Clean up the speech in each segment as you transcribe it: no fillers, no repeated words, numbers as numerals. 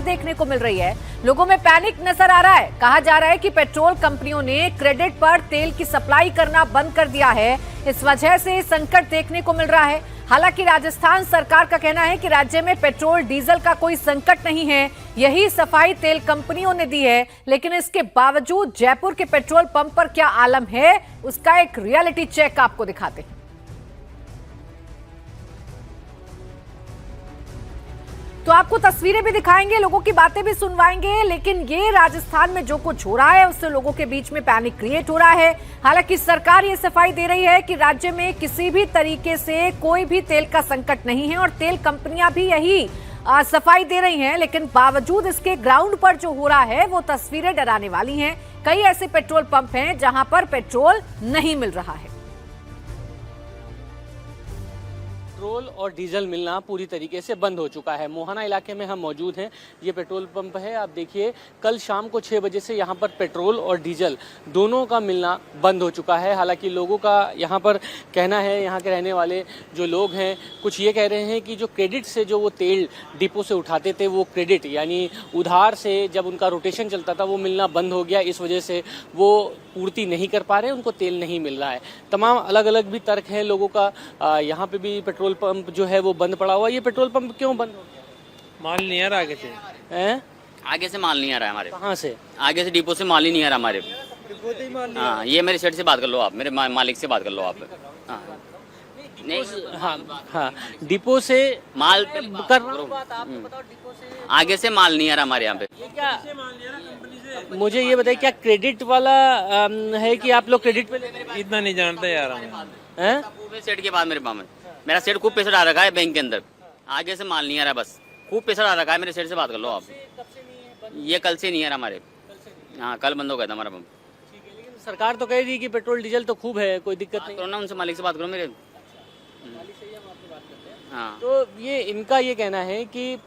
भीड़ देखने को मिल रही है। लोगों में पैनिक नजर आ रहा है। कहा जा रहा है कि पेट्रोल कंपनियों ने क्रेडिट पर तेल की सप्लाई करना बंद कर दिया है। इस वजह से संकट देखने को मिल रहा है। हालांकि राजस्थान सरकार का कहना है कि राज्य में पेट्रोल डीजल का कोई संकट नहीं है, यही सफाई तेल कंपनियों ने दी है। लेकिन इसके बावजूद जयपुर के पेट्रोल पंप पर क्या आलम है, उसका एक रियलिटी चेक आपको दिखाते हैं। तो आपको तस्वीरें भी दिखाएंगे, लोगों की बातें भी सुनवाएंगे, लेकिन ये राजस्थान में जो कुछ हो रहा है उससे लोगों के बीच में पैनिक क्रिएट हो रहा है। हालांकि सरकार ये सफाई दे रही है कि राज्य में किसी भी तरीके से कोई भी तेल का संकट नहीं है और तेल कंपनियां भी यही सफाई दे रही हैं। लेकिन बावजूद इसके ग्राउंड पर जो हो रहा है वो तस्वीरें डराने वाली हैं। कई ऐसे पेट्रोल पंप हैं जहां पर पेट्रोल नहीं मिल रहा है। पेट्रोल और डीजल मिलना पूरी तरीके से बंद हो चुका है। मोहाना इलाके में हम मौजूद हैं। ये पेट्रोल पंप है। आप देखिए, कल शाम को 6 बजे से यहाँ पर पेट्रोल और डीजल दोनों का मिलना बंद हो चुका है। हालांकि लोगों का यहाँ पर कहना है, यहाँ के रहने वाले जो लोग हैं कुछ ये कह रहे हैं कि जो क्रेडिट से जो वो तेल डिपो से उठाते थे, वो क्रेडिट यानी उधार से जब उनका रोटेशन चलता था वो मिलना बंद हो गया। इस वजह से वो पूर्ति नहीं कर पा रहे, उनको तेल नहीं मिल रहा है। तमाम अलग अलग भी तर्क हैं लोगों का। यहाँ पे भी पेट्रोल पंप जो है वो बंद पड़ा हुआ। ये पेट्रोल पंप क्यों बंद हो गया? माल नहीं आ रहा आगे से। हैं? आगे से माल नहीं आ रहा है हमारे। कहाँ से? आगे से डिपो से माल ही नहीं आ रहा हमारे। हाँ, ये मेरे सेठ से बात कर लो आप, मेरे मालिक से बात कर लो आप। हाँ नहीं, हाँ डिपो से माल कर आगे से माल नहीं आ रहा हमारे यहाँ पे। ये क्या, मुझे ये बताइए, क्या क्रेडिट वाला है कि आप लोग क्रेडिट पे ले रहे हैं? इतना नहीं जानते यार हम। हैं? मेरे सेठ के बाद मेरे पास में मेरा सेठ खूब पैसा डाल रखा है बैंक के अंदर। आगे से माल नहीं आ रहा, बस खूब पैसा डाल रखा है। मेरे सेठ से बात कर लो आप। ये कल से नहीं आ रहा हमारे। हाँ, कल बंद हो गया था हमारा पंप। सरकार तो कह रही है कि पेट्रोल डीजल तो खूब है, कोई दिक्कत नहीं। करो ना, उनसे मालिक से बात करो मेरे। हाँ, तो ये इनका ये कहना है कि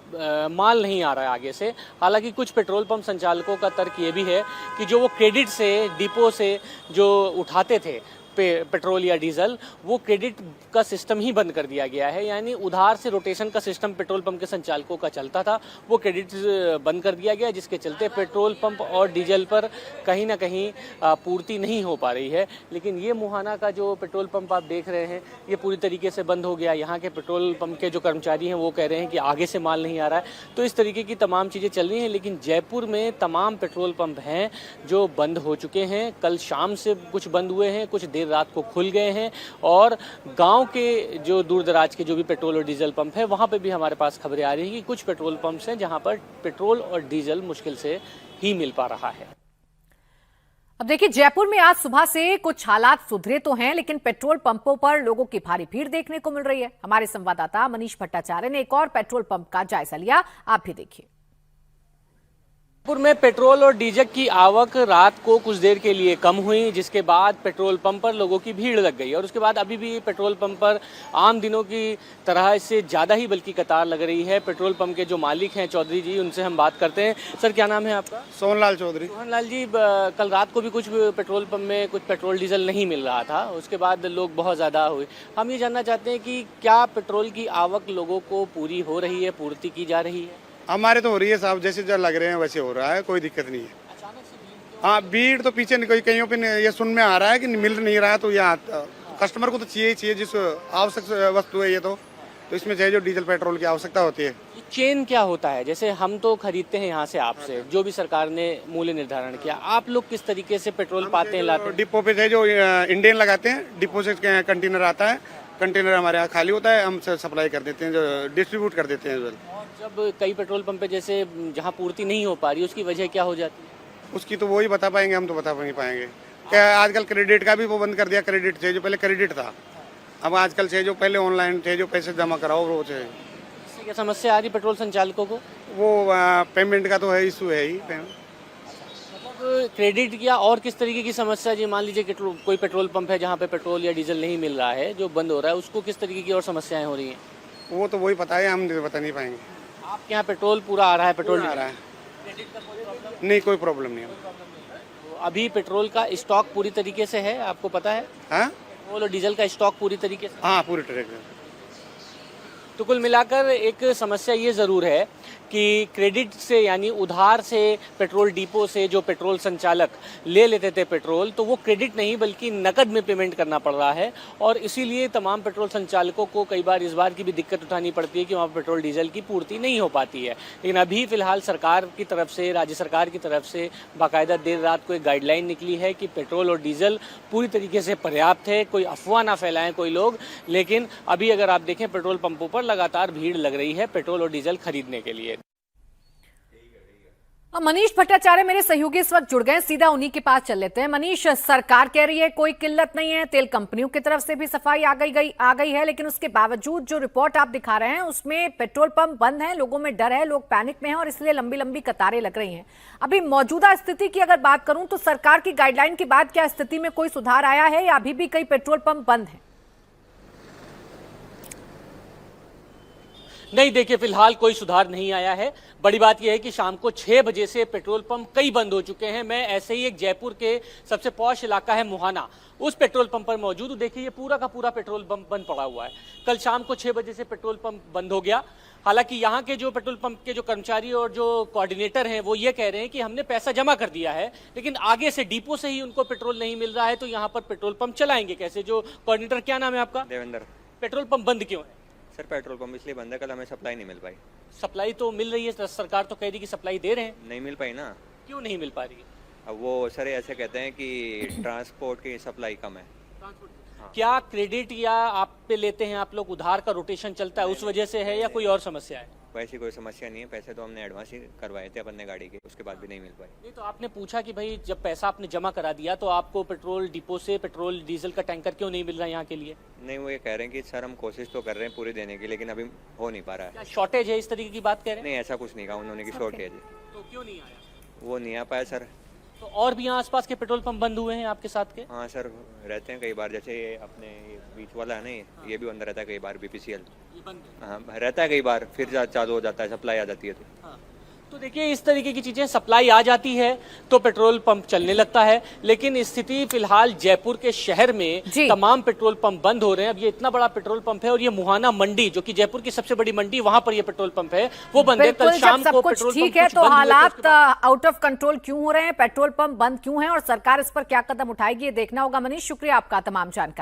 माल नहीं आ रहा है आगे से। हालांकि कुछ पेट्रोल पंप संचालकों का तर्क ये भी है कि जो वो क्रेडिट से डिपो से जो उठाते थे पेट्रोल या डीजल, वो क्रेडिट का सिस्टम ही बंद कर दिया गया है। यानी उधार से रोटेशन का सिस्टम पेट्रोल पंप के संचालकों का चलता था, वो क्रेडिट बंद कर दिया गया, जिसके चलते पेट्रोल पंप और डीजल पर कहीं ना कहीं पूर्ति नहीं हो पा रही है। लेकिन ये मुहाना का जो पेट्रोल पंप आप देख रहे हैं ये पूरी तरीके से बंद हो गया। यहाँ के पेट्रोल पंप के जो कर्मचारी हैं वो कह रहे हैं कि आगे से माल नहीं आ रहा है। तो इस तरीके की तमाम चीज़ें चल रही हैं। लेकिन जयपुर में तमाम पेट्रोल पंप हैं जो बंद हो चुके हैं। कल शाम से कुछ बंद हुए हैं, कुछ देर रात को खुल गए हैं। और गांव के जो दूर दराज के जो भी पेट्रोल और डीजल पंप है वहां पे भी हमारे पास खबरें आ रही हैं कि कुछ पेट्रोल पंप्स हैं जहां पर पेट्रोल और डीजल मुश्किल से ही मिल पा रहा है। अब देखिए, जयपुर में आज सुबह से कुछ हालात सुधरे तो हैं, लेकिन पेट्रोल पंपों पर लोगों की भारी भीड़ देखने को मिल रही है। हमारे संवाददाता मनीष भट्टाचार्य ने एक और पेट्रोल पंप का जायजा लिया, आप भी देखिए। जयपुर में पेट्रोल और डीजल की आवक रात को कुछ देर के लिए कम हुई, जिसके बाद पेट्रोल पंप पर लोगों की भीड़ लग गई। और उसके बाद अभी भी पेट्रोल पंप पर आम दिनों की तरह इससे ज़्यादा ही बल्कि कतार लग रही है। पेट्रोल पंप के जो मालिक हैं चौधरी जी, उनसे हम बात करते हैं। सर, क्या नाम है आपका? सोहनलाल चौधरी। सोहनलाल जी, कल रात को भी कुछ पेट्रोल पंप में कुछ पेट्रोल डीजल नहीं मिल रहा था, उसके बाद लोग बहुत ज़्यादा हुए। हम ये जानना चाहते हैं कि क्या पेट्रोल की आवक लोगों को पूरी हो रही है, पूर्ति की जा रही है? हमारे तो हो रही है साहब, जैसे जो लग रहे हैं वैसे हो रहा है, कोई दिक्कत नहीं है। हाँ, भीड़ तो पीछे नहीं, कहीं पे ये सुन में आ रहा है कि मिल नहीं रहा है। तो यहाँ कस्टमर को तो चाहिए जिस आवश्यक वस्तु है ये तो इसमें चाहिए जो डीजल पेट्रोल की आवश्यकता होती है। चेन क्या होता है? जैसे हम तो खरीदते हैं यहाँ से आपसे, जो भी सरकार ने मूल्य निर्धारण किया, आप लोग किस तरीके से पेट्रोल पाते हैं, लाते हैं? डिपो पे से जो इंडियन लगाते हैं, डिपो से कंटेनर आता है, कंटेनर हमारे यहाँ खाली होता है, हम सप्लाई कर देते हैं, जो डिस्ट्रीब्यूट कर देते हैं। जब कई पेट्रोल पंप पे जैसे जहाँ पूर्ति नहीं हो पा रही, उसकी वजह क्या हो जाती है? उसकी तो वही बता पाएंगे, हम तो बता नहीं पाएंगे। क्या आजकल क्रेडिट का भी वो बंद कर दिया। क्रेडिट थे जो पहले क्रेडिट था, अब आजकल से जो पहले ऑनलाइन थे, जो पैसे जमा कराओ वो थे। इससे क्या समस्या आ रही पेट्रोल संचालकों को? वो पेमेंट का तो है, इशू है ही। क्रेडिट या और किस तरीके की समस्या? जी, मान लीजिए कि कोई पेट्रोल पंप है जहाँ पे पेट्रोल या डीजल नहीं मिल रहा है, जो बंद हो रहा है, उसको किस तरीके की और समस्याएं हो रही हैं? वो तो वही पता है, हम बता नहीं पाएंगे। आपके यहाँ पेट्रोल पूरा आ रहा है? पेट्रोल आ रहा है, नहीं कोई प्रॉब्लम नहीं है। तो अभी पेट्रोल का स्टॉक पूरी तरीके से है, आपको पता है? हाँ, पेट्रोल और डीजल का स्टॉक पूरी तरीके से? हाँ, पूरी तरह। तो कुल मिलाकर एक समस्या ये ज़रूर है कि क्रेडिट से यानी उधार से पेट्रोल डिपो से जो पेट्रोल संचालक ले लेते थे पेट्रोल, तो वो क्रेडिट नहीं बल्कि नकद में पेमेंट करना पड़ रहा है। और इसीलिए तमाम पेट्रोल संचालकों को कई बार इस बार की भी दिक्कत उठानी पड़ती है कि वहाँ पेट्रोल डीजल की पूर्ति नहीं हो पाती है। लेकिन अभी फिलहाल सरकार की तरफ से, राज्य सरकार की तरफ से बाकायदा देर रात को एक गाइडलाइन निकली है कि पेट्रोल और डीजल पूरी तरीके से पर्याप्त है, कोई अफवाह ना फैलाएं कोई लोग। लेकिन अभी अगर आप देखें पेट्रोल पंपों पर लगातार भीड़ लग रही है पेट्रोल और डीजल खरीदने के लिए। मनीष भट्टाचार्य मेरे सहयोगी इस वक्त जुड़ गए, सीधा उन्हीं के पास चल लेते हैं। मनीष, सरकार कह रही है कोई किल्लत नहीं है, तेल कंपनियों की तरफ से भी सफाई आ गई है, लेकिन उसके बावजूद जो रिपोर्ट आप दिखा रहे हैं उसमें पेट्रोल पंप बंद हैं, लोगों में डर है, लोग पैनिक में हैं और इसलिए लंबी लंबी कतारें लग रही हैं। अभी मौजूदा स्थिति की अगर बात करूं तो सरकार की गाइडलाइन के बाद क्या स्थिति में कोई सुधार आया है या अभी भी कई पेट्रोल पंप बंद है? नहीं, देखिए फिलहाल कोई सुधार नहीं आया है। बड़ी बात यह है कि शाम को 6 बजे से पेट्रोल पंप कई बंद हो चुके हैं। मैं ऐसे ही एक जयपुर के सबसे पॉश इलाका है मुहाना, उस पेट्रोल पंप पर मौजूद हूं। देखिए ये पूरा का पूरा पेट्रोल पंप बंद पड़ा हुआ है। कल शाम को 6 बजे से पेट्रोल पंप बंद हो गया। हालांकि यहाँ के जो पेट्रोल पंप के जो कर्मचारी और जो कोऑर्डिनेटर हैं वो ये कह रहे हैं कि हमने पैसा जमा कर दिया है, लेकिन आगे से डिपो से ही उनको पेट्रोल नहीं मिल रहा है, तो यहाँ पर पेट्रोल पंप चलाएंगे कैसे? जो कोऑर्डिनेटर, क्या नाम है आपका? देवेंद्र। पेट्रोल पंप बंद क्यों है? सर पेट्रोल पंप इसलिए बंद है, कल हमें सप्लाई नहीं मिल पाई। सप्लाई तो मिल रही है, सरकार तो कह रही कि सप्लाई दे रहे हैं। नहीं मिल पाई ना। क्यों नहीं मिल पा रही है? अब वो सर ऐसे कहते हैं कि ट्रांसपोर्ट की सप्लाई कम है। क्या क्रेडिट या आप पे लेते हैं आप लोग, उधार का रोटेशन चलता है उस वजह से है या कोई और समस्या है? वैसी कोई समस्या नहीं है, पैसे तो हमने एडवांस ही करवाए थे अपन ने गाड़ी के, उसके बाद भी नहीं मिल पाई। नहीं तो आपने पूछा कि भाई जब पैसा आपने जमा करा दिया तो आपको पेट्रोल डिपो से पेट्रोल डीजल का टैंकर क्यों नहीं मिल रहा यहाँ के लिए? नहीं, वो ये कह रहे हैं कि सर हम कोशिश तो कर रहे हैं पूरी देने की, लेकिन अभी हो नहीं पा रहा है। क्या शॉर्टेज है, इस तरीके की बात कह रहे हैं? नहीं, ऐसा कुछ नहीं कहा उन्होंने कि शॉर्टेज है। तो क्यों नहीं आया? वो नहीं आ पाया सर। तो और भी यहाँ आसपास के पेट्रोल पंप बंद हुए हैं आपके साथ के? हाँ सर, रहते हैं कई बार, जैसे ये अपने ये बीच वाला है ना, ये भी बंद रहता है कई बार, BPCL। ये बंद है। हाँ रहता है कई बार, फिर चालू हो जाता है, सप्लाई आ जाती है तो। हाँ। तो देखिए इस तरीके की चीजें, सप्लाई आ जाती है तो पेट्रोल पंप चलने लगता है, लेकिन स्थिति फिलहाल जयपुर के शहर में तमाम पेट्रोल पंप बंद हो रहे हैं। अब ये इतना बड़ा पेट्रोल पंप है और ये मुहाना मंडी जो कि जयपुर की सबसे बड़ी मंडी, वहां पर ये पेट्रोल पंप है, वो बंद है। कल शाम को पेट्रोल ठीक है, तो हालात आउट ऑफ कंट्रोल क्यों हो रहे हैं, पेट्रोल पंप बंद क्यों है और सरकार इस पर क्या कदम उठाएगी, ये देखना होगा। मनीष, शुक्रिया आपका तमाम जानकारी।